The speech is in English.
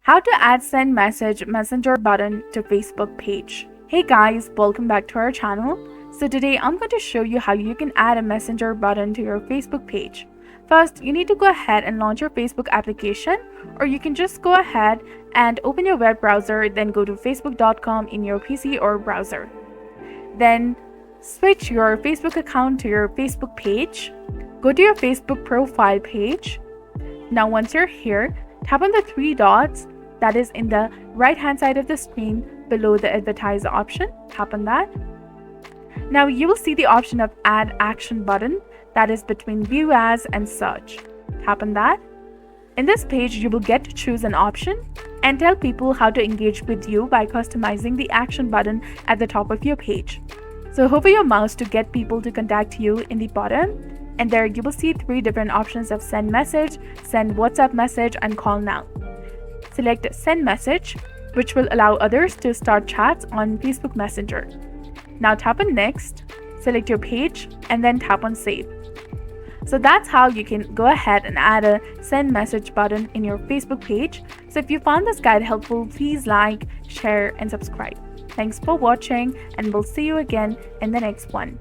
How to add send message messenger button to Facebook page. Hey guys, welcome back to our channel. So today I'm going to show you how you can add a messenger button to your Facebook page. First, you need to go ahead and launch your Facebook application, or you can just go ahead and open your web browser, then go to facebook.com in your PC or browser. Then switch your Facebook account to your Facebook page. Go to your Facebook profile page. Now once you're here, tap on the three dots that is in the right hand side of the screen below the advertise option. Tap on that. Now you will see the option of add action button that is between view as and search. Tap on that. In this page, you will get to choose an option and tell people how to engage with you by customizing the action button at the top of your page. So hover your mouse to get people to contact you in the bottom, and there you will see three different options of send message, send WhatsApp message, and call now. Select send message, which will allow others to start chats on Facebook Messenger. Now tap on next, select your page, and then tap on save. So that's how you can go ahead and add a send message button in your Facebook page. So if you found this guide helpful, please like, share, and subscribe. Thanks for watching, and we'll see you again in the next one.